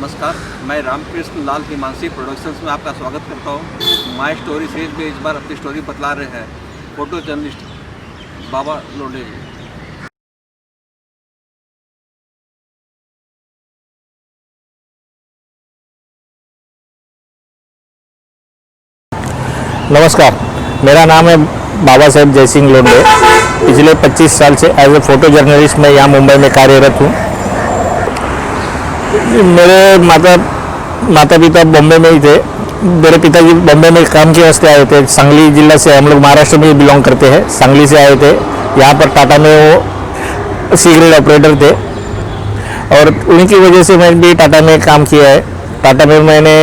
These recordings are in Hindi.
नमस्कार, मैं रामकृष्ण लाल हिमांशी प्रोडक्शंस में आपका स्वागत करता हूँ। माय स्टोरी सीरीज में इस बार अपनी स्टोरी बतला रहे हैं फोटो जर्नलिस्ट बाबा लोंढे जी। नमस्कार, मेरा नाम है बाबा साहेब जय सिंह लोंढे। पिछले 25 साल से एज ए फोटो जर्नलिस्ट मैं यहाँ मुंबई में कार्यरत हूँ। मेरे माता पिता बॉम्बे में ही थे। मेरे पिताजी बॉम्बे में काम के वास्ते आए थे। सांगली जिला से, हम लोग महाराष्ट्र में बिलोंग करते हैं, सांगली से आए थे। यहाँ पर टाटा में वो सी ग्रेड ऑपरेटर थे और उन्हीं की वजह से मैं भी टाटा में काम किया है। टाटा में मैंने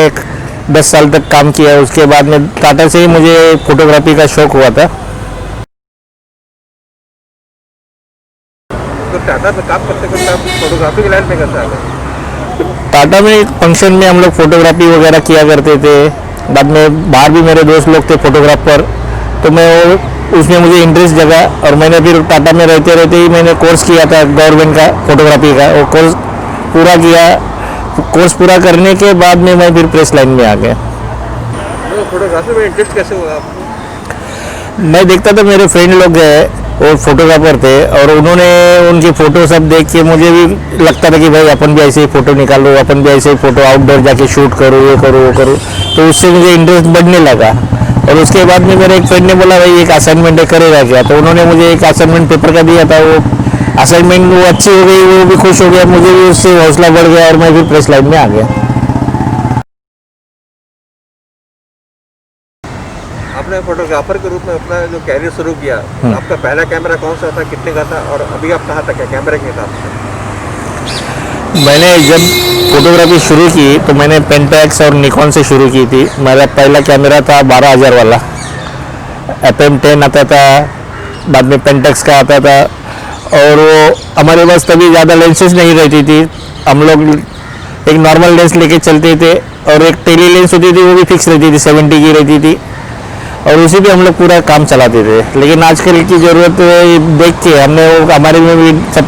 10 साल तक काम किया है। उसके बाद में टाटा से ही मुझे फोटोग्राफी का शौक हुआ था। तो टाटा में काम करते करते आप फोटोग्राफी की लाइन में कैसे आ गए? टाटा में एक फंक्शन में हम लोग फोटोग्राफी वगैरह किया करते थे। बाद में बाहर भी मेरे दोस्त लोग थे फोटोग्राफर, तो मैं उसमें मुझे इंटरेस्ट जगा और मैंने फिर टाटा में रहते रहते ही मैंने कोर्स किया था गवर्नमेंट का फोटोग्राफी का। वो कोर्स पूरा किया। कोर्स पूरा करने के बाद में मैं फिर प्रेस लाइन में आ गया। तो फोटोग्राफी में इंटरेस्ट कैसे हुआ आपको? मैं देखता था मेरे फ्रेंड लोग हैं वो फोटोग्राफर थे और उन्होंने उनकी फ़ोटो सब देख के मुझे भी लगता था कि भाई अपन भी ऐसे ही फ़ोटो निकालो, अपन भी ऐसे ही फ़ोटो आउटडोर जाके शूट करो, ये करो वो करो। तो उससे मुझे इंटरेस्ट बढ़ने लगा। और उसके बाद में मेरे एक फ्रेंड ने बोला भाई एक असाइनमेंट करेगा क्या, तो उन्होंने मुझे एक असाइनमेंट पेपर का दिया था। वो असाइनमेंट वो अच्छी हो गई, वो भी खुश हो गया, मुझे भी उससे हौसला बढ़ गया और मैं फिर प्रेस लाइन में आ गया। आपने फोटोग्राफर के रूप में अपना जो कैरियर शुरू किया, आपका पहला कैमरा कौन सा था, कितने का था और अभी आप कहाँ तक है कैमरे के हिसाब से? मैंने जब फोटोग्राफी शुरू की तो मैंने पेंटेक्स और निकॉन से शुरू की थी। मेरा पहला कैमरा था 12,000 वाला, FM10 आता था, बाद में पेंटेक्स का आता था। और वो हमारे पास तभी ज़्यादा लेंसेज नहीं रहती थी। हम लोग एक नॉर्मल लेंस लेके चलते थे और एक टेली लेंस होती थी, वो भी फिक्स रहती थी, 70 की रहती थी और उसी पे हम लोग पूरा काम चलाते थे। लेकिन आजकल की ज़रूरत देख के हमने वो हमारे में भी सब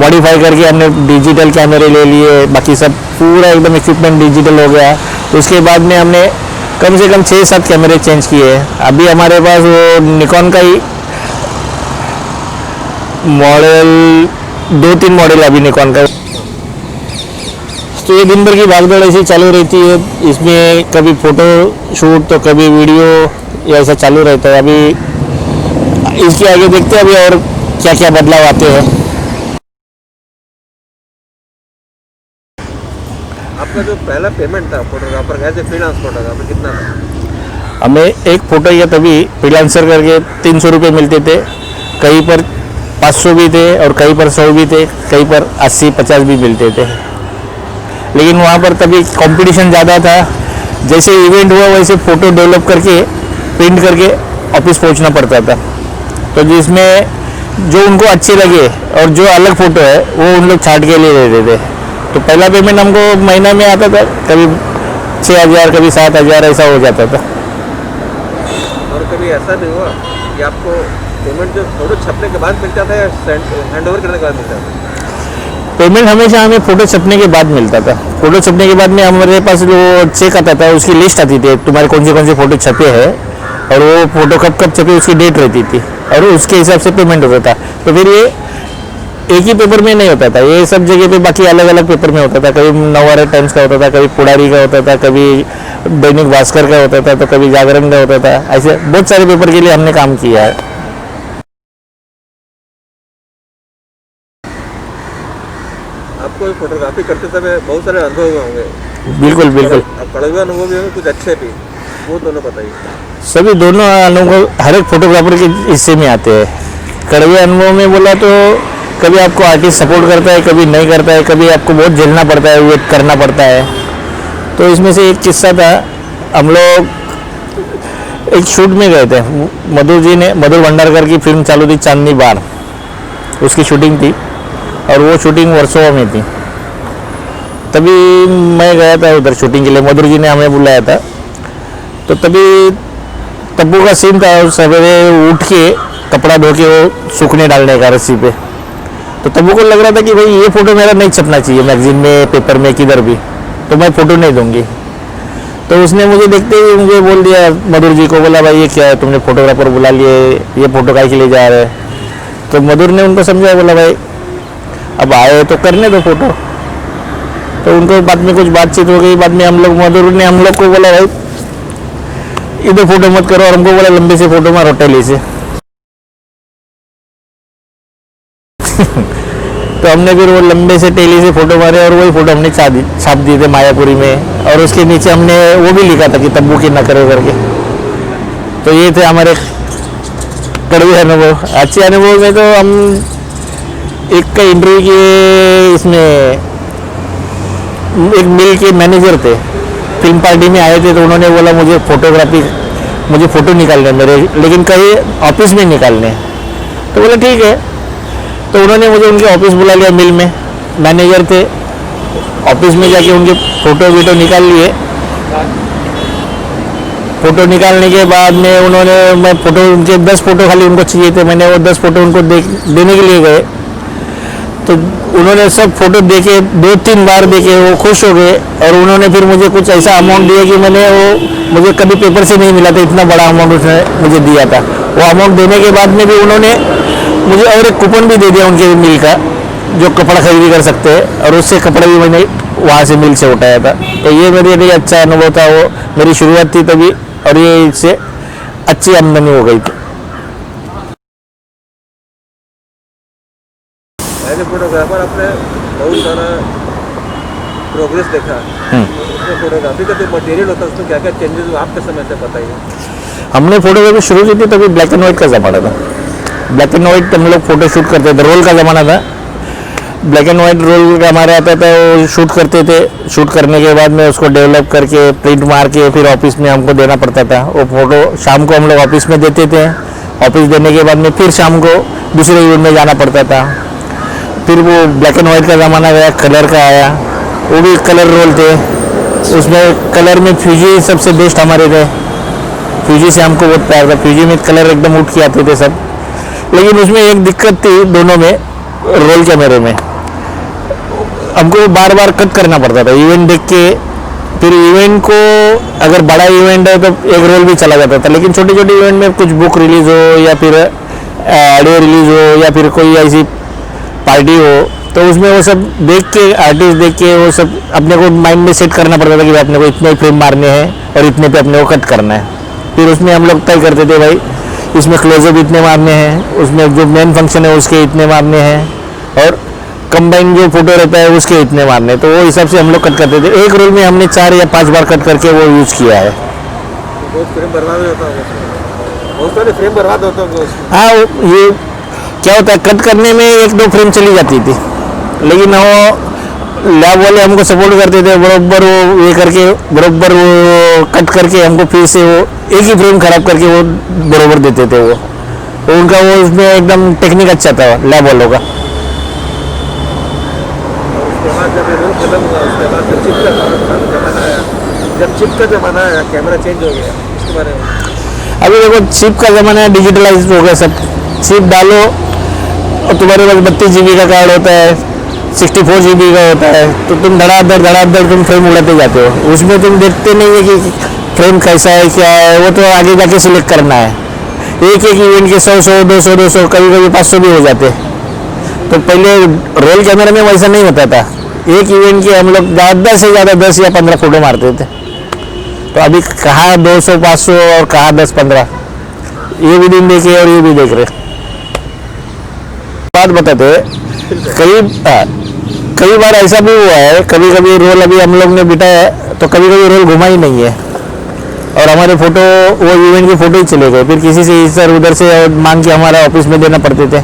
मॉडिफाई करके हमने डिजिटल कैमरे ले लिए। बाकी सब पूरा एकदम इक्विपमेंट डिजिटल हो गया। उसके बाद में हमने कम से कम 6-7 कैमरे चेंज किए। अभी हमारे पास वो निकॉन का ही मॉडल 2-3 मॉडल अभी निकॉन का। तो ये दिन भर की भागदौड़ ऐसी चालू रहती है। इसमें कभी फ़ोटो शूट तो कभी वीडियो, ये ऐसा चालू रहता है। अभी इसके आगे देखते हैं अभी और क्या क्या बदलाव आते हैं। आपका जो पहला पेमेंट था फोटोग्राफर का, एज ए फ्रीलांस फोटोग्राफर, कितना था? हमें एक फ़ोटो या तभी फ्रीलांसर करके 300 रुपये मिलते थे। कहीं पर 500 भी थे और कहीं पर 100 भी थे, कहीं पर 80-50 भी मिलते थे। लेकिन वहाँ पर तभी कंपटीशन ज़्यादा था। जैसे इवेंट हुआ वैसे फ़ोटो डेवलप करके प्रिंट करके ऑफिस पहुँचना पड़ता था। तो जिसमें जो उनको अच्छे लगे और जो अलग फ़ोटो है वो उन लोग छाट के ले लेते थे। तो पहला पेमेंट हमको महीना में आता था, कभी 6,000 कभी 7,000 ऐसा हो जाता था। और कभी ऐसा भी हुआ कि आपको पेमेंट जो फोटो छपने के बाद मिलता था या हैंड ओवर करने के बाद मिलता था? पेमेंट हमेशा हमें फ़ोटो छपने के बाद मिलता था। फ़ोटो छपने के बाद में हमारे पास जो चेक आता था, उसकी लिस्ट आती थी, तुम्हारे कौन से फ़ोटो छपे हैं और वो फ़ोटो कब कब छपे उसकी डेट रहती थी और उसके हिसाब से पेमेंट होता था। तो फिर ये एक ही पेपर में नहीं होता था, ये सब जगह पे बाकी अलग अलग पेपर में होता था। कभी नवभारत टाइम्स का होता था, कभी पुड़ारी का होता था, कभी दैनिक भास्कर का होता था, तो कभी जागरण का होता था। ऐसे बहुत सारे पेपर के लिए हमने काम किया है। आपको फोटोग्राफी करते समय बहुत सारे अनुभव हुए होंगे। बिल्कुल बिल्कुल। अब कड़वे अनुभव भी होंगे, कुछ अच्छे भी, वो दोनों बताइए। सभी दोनों अनुभव हर एक फोटोग्राफर के हिस्से में आते हैं। कड़वे अनुभव में बोला तो कभी आपको आर्टिस्ट सपोर्ट करता है, कभी नहीं करता है, कभी आपको बहुत झेलना पड़ता है, वेट करना पड़ता है। तो इसमें से एक किस्सा था, हम लोग एक शूट में गए थे। मधुर भंडारकर की फिल्म चालू थी चांदनी बार, उसकी शूटिंग थी और वो शूटिंग वर्सोवा में थी। तभी मैं गया था उधर शूटिंग के लिए, मधुर जी ने हमें बुलाया था। तो तभी तब्बू का सीन था, सवेरे उठ के कपड़ा धो के वो सूखने डालने का रस्सी पे। तो तब्बू को लग रहा था कि भाई ये फ़ोटो मेरा नहीं छपना चाहिए मैगजीन में, पेपर में, किधर भी। तो मैं फ़ोटो नहीं दूंगी। तो उसने मुझे देखते ही मुझे बोल दिया, मधुर जी को बोला, भाई ये क्या है, तुमने फोटोग्राफर बुला लिए, ये फ़ोटो काहे के लिए जा रहे हैं। तो मधुर ने उनको समझाया, बोला भाई अब आए तो करने दो फ़ोटो। तो उनको बाद में कुछ बातचीत हो गई। बाद में हम लोग, मधुर ने हम लोग को बोला, भाई इधर फ़ोटो मत करो, और हमको बोला लंबे से फ़ोटो मारो टेली से। तो हमने फिर वो लंबे से टेली से फ़ोटो मारे और वही फ़ोटो हमने छाप दिए थे मायापुरी में। और उसके नीचे हमने वो भी लिखा था कि तब्बू की न करो करके। तो ये थे हमारे कड़वे अनुभव। अच्छे अनुभव में तो हम एक का इंटरव्यू किए, इसमें एक मिल के मैनेजर थे, फिल्म पार्टी में आए थे। तो उन्होंने बोला मुझे फ़ोटो निकालने मेरे, लेकिन कहीं ऑफिस में निकालने। तो बोला ठीक है। तो उन्होंने मुझे उनके ऑफिस बुला लिया, मिल में मैनेजर थे। ऑफिस में जाके उनके फ़ोटो वीटो निकाल लिए। फ़ोटो निकालने के बाद में मैं फ़ोटो, उनके 10 फ़ोटो खाली उनको चाहिए थे। मैंने वो 10 फ़ोटो उनको देने के लिए गए। तो उन्होंने सब फ़ोटो देखे, 2-3 बार देखे, वो खुश हो गए। और उन्होंने फिर मुझे कुछ ऐसा अमाउंट दिया कि मुझे कभी पेपर से नहीं मिला था, इतना बड़ा अमाउंट उसने मुझे दिया था। वो अमाउंट देने के बाद में भी उन्होंने मुझे और एक कूपन भी दे दिया उनके मिल का, जो कपड़ा खरीदी कर सकते हैं। और उससे कपड़ा भी मैंने वहाँ से मिल से उठाया था। तो ये मेरे लिए अच्छा अनुभव था। वो मेरी शुरुआत थी तभी, और ये इससे अच्छी आमदनी हो गई थी। एज ए फोटोग्राफर आपने बहुत सारा प्रोग्रेस देखा। उसमें फोटोग्राफी का जो मटेरियल होता है उसमें क्या क्या चेंजेस हुआ आपके समय से बताइए। हमने फोटोग्राफी शुरू की थी तभी ब्लैक एंड वाइट का ज़माना था। ब्लैक एंड वाइट हम लोग फ़ोटो शूट करते थे, रोल का ज़माना था। ब्लैक एंड वाइट रोल का हमारे आता था, वो शूट करते थे। शूट करने के बाद में उसको डेवलप करके प्रिंट मार के फिर ऑफिस में हमको देना पड़ता था। वो फ़ोटो शाम को हम लोग ऑफिस में देते थे। ऑफिस देने के बाद में फिर शाम को दूसरे इवेंट में जाना पड़ता था। फिर वो ब्लैक एंड वाइट का ज़माना गया, कलर का आया। वो भी कलर रोल थे। उसमें कलर में फ्यूजी सबसे बेस्ट हमारे थे। फ्यूजी से हमको बहुत प्यार था। फ्यूजी में कलर एकदम उठ के आते थे सब। लेकिन उसमें एक दिक्कत थी दोनों में, रोल कैमरे में हमको बार बार कट करना पड़ता था इवेंट देख के। फिर इवेंट को अगर बड़ा इवेंट है तो एक रोल भी चला जाता था, लेकिन छोटे छोटे इवेंट में कुछ बुक रिलीज़ हो या फिर ऑडियो रिलीज़ हो या फिर कोई ऐसी पार्टी हो, तो उसमें वो सब देख के, आर्टिस्ट देख के वो सब अपने को माइंड में सेट करना पड़ता था कि अपने को इतने फ्रेम मारने हैं और इतने पे अपने को कट करना है। फिर उसमें हम लोग तय करते थे, भाई इसमें क्लोजअप इतने मारने हैं, उसमें जो मेन फंक्शन है उसके इतने मारने हैं, और कंबाइन जो फोटो रहता है उसके इतने मारने। तो वो हिसाब से हम लोग कट करते थे। एक रोल में हमने 4 या 5 बार कट करके वो यूज़ किया है। बहुत फ्रेम बर्बाद होता है, बहुत सारे फ्रेम बर्बाद होते हैं। हाँ, ये क्या होता है, कट करने में 1-2 फ्रेम चली जाती थी, लेकिन वो लैब वाले हमको सपोर्ट करते थे। बराबर वो ये करके, बराबर वो कट करके हमको फिर से वो एक ही फ्रेम खराब करके वो बराबर देते थे। वो तो उनका वो उसमें एकदम टेक्निक अच्छा था लैब वालों का। जब ये रोल खत्म हुआ उसके बाद फिर चिप का ज़माना आया। जब चिप का ज़माना आया, कैमरा चेंज हो गया, इसके बारे में। अभी देखो चिप का ज़माना है, डिजिटलाइज हो गया सब। चिप डालो और तुम्हारे पास 32 GB का कार्ड होता है, 64 GB का होता है, तो तुम धड़ाधड़ तुम फ्रेम उड़ाते जाते हो। उसमें तुम देखते नहीं है कि फ्रेम कैसा है, क्या है, वो तो आगे जाके सिलेक्ट करना है। एक इवेंट के 100, 200, कभी 500 भी हो जाते। तो पहले रोल कैमरा में वैसा नहीं होता था। एक इवेंट के हम लोग ज़्यादा से ज़्यादा 10 या 15 फोटो मारते थे। तो अभी कहाँ 200, 500 और कहाँ 10-15, ये भी दिन देखे और ये भी देख रहे। बात बताते, कई बार ऐसा भी हुआ है, कभी कभी रोल अभी हम लोग ने बिठाया तो कभी कभी रोल घुमा ही नहीं है और हमारे फोटो, वो इवेंट के फोटो ही चले गए। फिर किसी से इधर उधर से मांग के हमारा ऑफिस में देना पड़ते थे।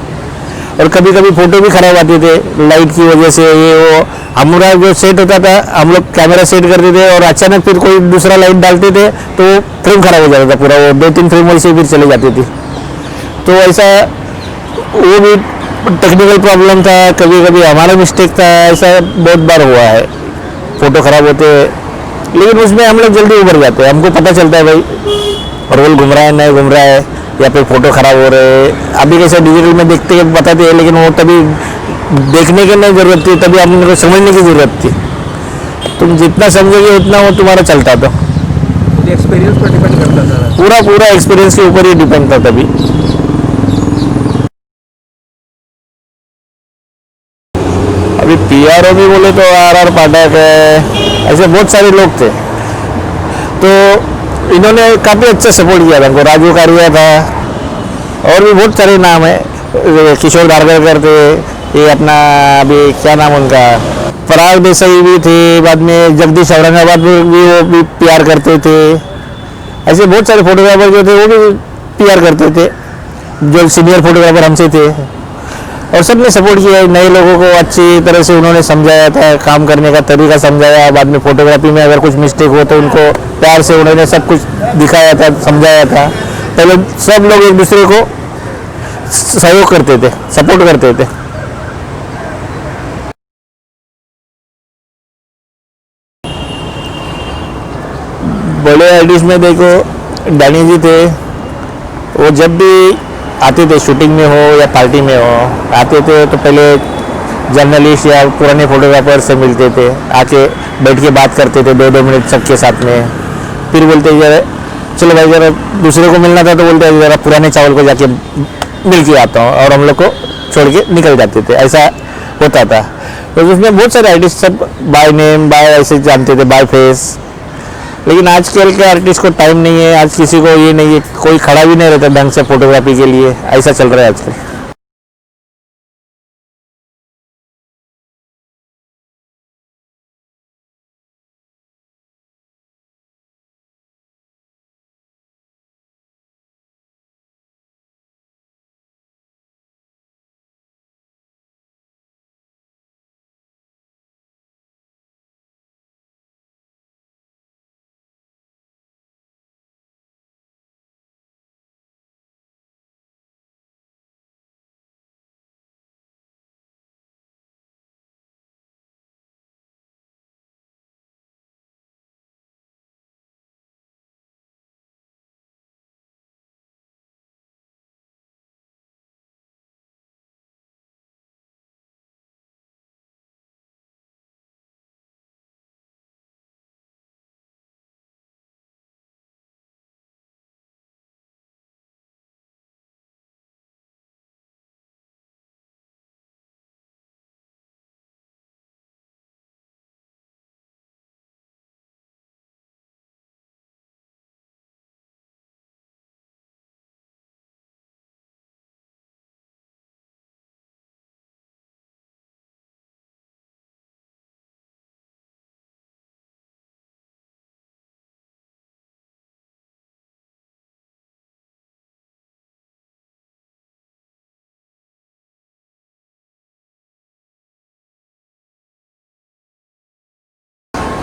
और कभी कभी फ़ोटो भी ख़राब आते थे लाइट की वजह से। ये वो हमारा जो सेट होता था, हम लोग कैमरा सेट करते थे और अचानक फिर कोई दूसरा लाइट डालते थे तो फ्रेम ख़राब हो जाता था पूरा। वो 2-3 फ्रेम वैसे फिर चले जाती थी। तो ऐसा वो भी टेक्निकल प्रॉब्लम था, कभी कभी हमारा मिस्टेक था। ऐसा बहुत बार हुआ है, फ़ोटो ख़राब होते। लेकिन उसमें हम लोग जल्दी उभर जाते हैं। हमको पता चलता है भाई रोल घूम रहा है, नहीं घूम रहा है, या फिर फ़ोटो ख़राब हो रहे हैं। अभी कैसे डिजिटल में देखते हैं, बताते हैं, लेकिन वो तभी देखने की नहीं ज़रूरत थी, तभी हमने को समझने की ज़रूरत थी। तुम जितना समझोगे उतना वो तुम्हारा चलता। तो एक्सपीरियंस पर डिपेंड करता है। पूरा पूरा एक्सपीरियंस के ऊपर ही डिपेंड था तभी। अभी पीआरओ भी बोले तो आर पाठक है, ऐसे बहुत सारे लोग थे। तो इन्होंने काफ़ी अच्छा सपोर्ट किया था हमको। राजू कारिया था और भी बहुत सारे नाम है, किशोर धारगड़कर थे, ये अपना अभी क्या नाम उनका, पराग देसाई भी थे, बाद में जगदीश औरंगाबाद में भी वो भी पीआर करते थे। ऐसे बहुत सारे फोटोग्राफर जो थे वो भी पीआर करते थे, जो सीनियर फोटोग्राफर हमसे थे। और सबने सपोर्ट किया, नए लोगों को अच्छी तरह से उन्होंने समझाया था, काम करने का तरीका समझाया। बाद में फोटोग्राफी में अगर कुछ मिस्टेक हो तो उनको प्यार से उन्होंने सब कुछ दिखाया था, समझाया था। पहले सब लोग एक दूसरे को सहयोग करते थे, सपोर्ट करते थे। बड़े आर्टिस्ट में देखो डैनी जी थे, वो जब भी आते थे शूटिंग में हो या पार्टी में हो, आते थे तो पहले जर्नलिस्ट या पुराने फोटोग्राफर से मिलते थे, आके बैठ के बात करते थे 2-2 मिनट सबके साथ में। फिर बोलते जरा चलो भाई जरा दूसरे को मिलना था तो बोलते जरा पुराने चावल को जाके मिल के आता हूँ, और हम लोग को छोड़ के निकल जाते थे, ऐसा होता था। तो उसमें बहुत सारे आर्टिस्ट सब बाय नेम बाय ऐसे जानते थे, बाय फेस। लेकिन आजकल के आर्टिस्ट को टाइम नहीं है, आज किसी को ये नहीं है, कोई खड़ा भी नहीं रहता ढंग से फोटोग्राफी के लिए, ऐसा चल रहा है आजकल।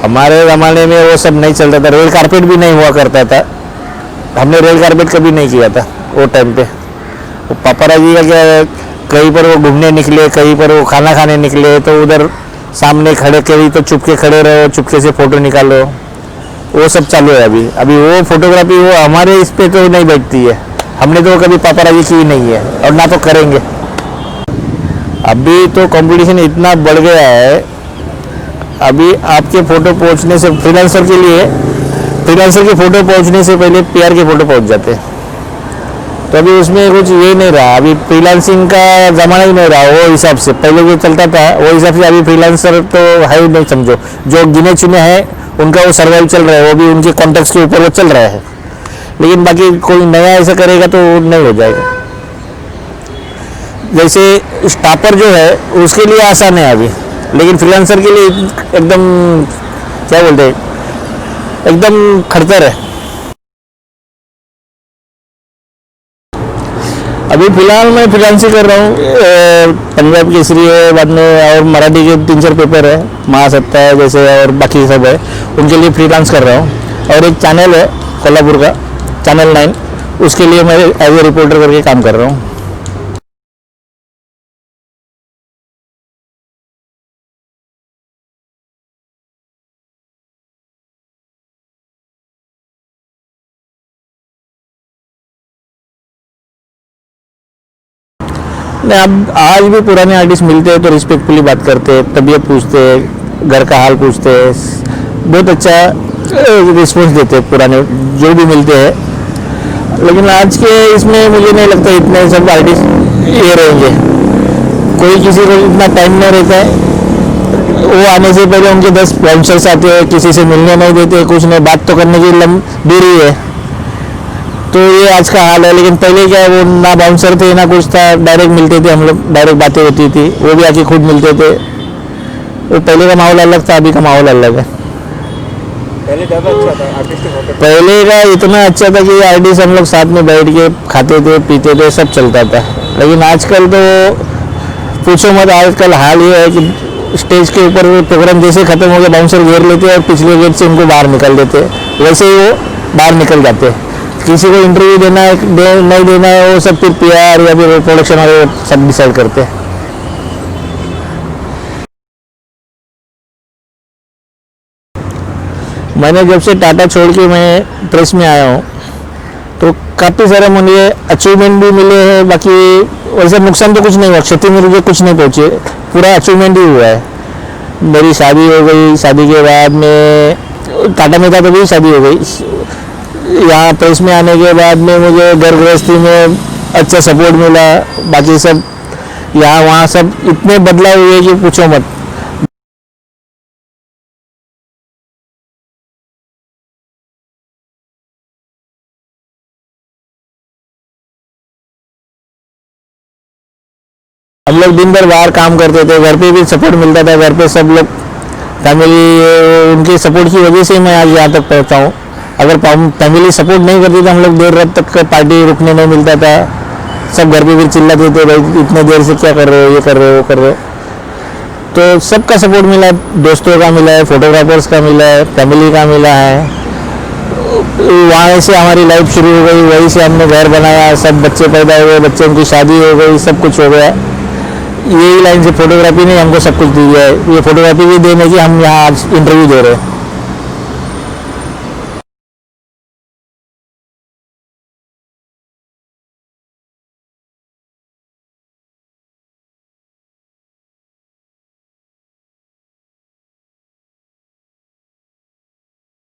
हमारे ज़माने में वो सब नहीं चलता था, रेड कारपेट भी नहीं हुआ करता था। हमने रेड कारपेट कभी नहीं किया था वो टाइम पे। वो पापाराजी का क्या, कहीं पर वो घूमने निकले, कहीं पर वो खाना खाने निकले तो उधर सामने खड़े, कहीं तो चुपके खड़े रहो, चुपके से फ़ोटो निकालो, वो सब चालू है अभी। अभी वो फोटोग्राफी वो हमारे इस पे तो नहीं बैठती है, हमने तो कभी पापाराजी की नहीं है और ना तो करेंगे। अभी तो कंपटीशन इतना बढ़ गया है, अभी आपके फ़ोटो पहुंचने से फ्रीलांसर के लिए, फ्रीलांसर के फ़ोटो पहुंचने से पहले पीआर के फ़ोटो पहुंच जाते हैं। तो अभी उसमें कुछ ये नहीं रहा, अभी फ्रीलांसिंग का ज़माना ही नहीं रहा। वो हिसाब से पहले जो चलता था वो हिसाब से अभी फ्रीलांसर तो है ही नहीं, समझो जो गिने चुने हैं उनका वो सर्वाइव चल रहा है, वो भी उनके कॉन्टेक्स्ट के ऊपर वो चल रहा है। लेकिन बाकी कोई नया ऐसा करेगा तो नहीं हो जाएगा। जैसे स्टापर जो है उसके लिए आसान है अभी, लेकिन फ्रीलांसर के लिए एकदम क्या बोलते हैं, एकदम खड़तर है। अभी फिलहाल मैं फ्रीलांसिंग कर रहा हूँ, पंजाब केसरी है, बाद में और मराठी के 3-4 पेपर है, महासत्ता है जैसे, और बाकी सब है, उनके लिए फ्रीलांस कर रहा हूँ। और एक चैनल है कोल्हापुर का, चैनल 9, उसके लिए मैं एज ए रिपोर्टर करके काम कर रहा हूँ। नहीं, अब आज भी पुराने आर्टिस्ट मिलते हैं तो रिस्पेक्टफुली बात करते हैं, तबीयत पूछते हैं, घर का हाल पूछते हैं, बहुत अच्छा रिस्पॉन्स देते हैं पुराने जो भी मिलते हैं। लेकिन आज के इसमें मुझे नहीं लगता इतने सब आर्टिस्ट ये रहेंगे, कोई किसी को इतना टाइम नहीं रहता है। वो आने से पहले उनके 10 बाउंसर्स आते हैं, किसी से मिलने नहीं देते, कुछ नहीं, बात तो करने की दूरी है। तो ये आज का हाल है। लेकिन पहले क्या वो ना बाउंसर थे ना कुछ था, डायरेक्ट मिलते थे हम लोग, डायरेक्ट बातें होती थी, वो भी आके खुद मिलते थे। वो पहले का माहौल अलग था, अभी का माहौल अलग है। पहले ज़्यादा अच्छा था, आर्टिस्टिक होता था। पहले का इतना अच्छा था कि आर्टिस्ट हम लोग साथ में बैठ के खाते थे, पीते थे, सब चलता था। लेकिन आजकल तो पूछो मत, आजकल हाल ये है कि स्टेज के ऊपर प्रोग्राम जैसे खत्म हो गया, बाउंसर घेर लेते हैं और पिछले गेट से उनको बाहर निकल देते, वैसे ही वो बाहर निकल जाते। किसी को इंटरव्यू देना है नहीं देना है, वो सब फिर PR या फिर प्रोडक्शन वाले सब डिसाइड करते हैं। मैंने जब से टाटा छोड़ के मैं प्रेस में आया हूँ तो काफ़ी सारे मुझे अचीवमेंट भी मिले हैं। बाकी वैसे नुकसान तो कुछ नहीं हुआ, क्षति में मुझे कुछ नहीं पहुँचे, पूरा अचीवमेंट ही हुआ है। मेरी शादी हो गई, शादी के बाद में टाटा में था तभी शादी हो गई। यहाँ प्रेस में आने के बाद में मुझे घर गृहस्थी में अच्छा सपोर्ट मिला। बाकी सब यहाँ वहाँ सब इतने बदलाव हुए कि पूछो मत। हम लोग दिन भर बाहर काम करते थे, घर पे भी सपोर्ट मिलता था, घर पे सब लोग फैमिली उनके सपोर्ट की वजह से मैं आज यहाँ तक पहुँचा हूँ। अगर फैमिली सपोर्ट नहीं करती तो हम लोग देर रात तक पार्टी रुकने नहीं मिलता था। सब घर पे भी चिल्लाते थे, भाई इतने देर से क्या कर रहे हो, ये कर रहे हो, वो कर रहे हो। तो सबका सपोर्ट मिला है, दोस्तों का मिला है, फोटोग्राफर्स का मिला है, फैमिली का मिला है। वहाँ से हमारी लाइफ शुरू हो गई, वहीं से हमने घर बनाया, सब बच्चे पैदा हुए, बच्चों की शादी हो गई, सब कुछ हो गया। यही लाइन से फोटोग्राफी ने हमको सब कुछ दी है। ये फोटोग्राफी भी देने की हम यहाँ आज इंटरव्यू दे रहे हैं।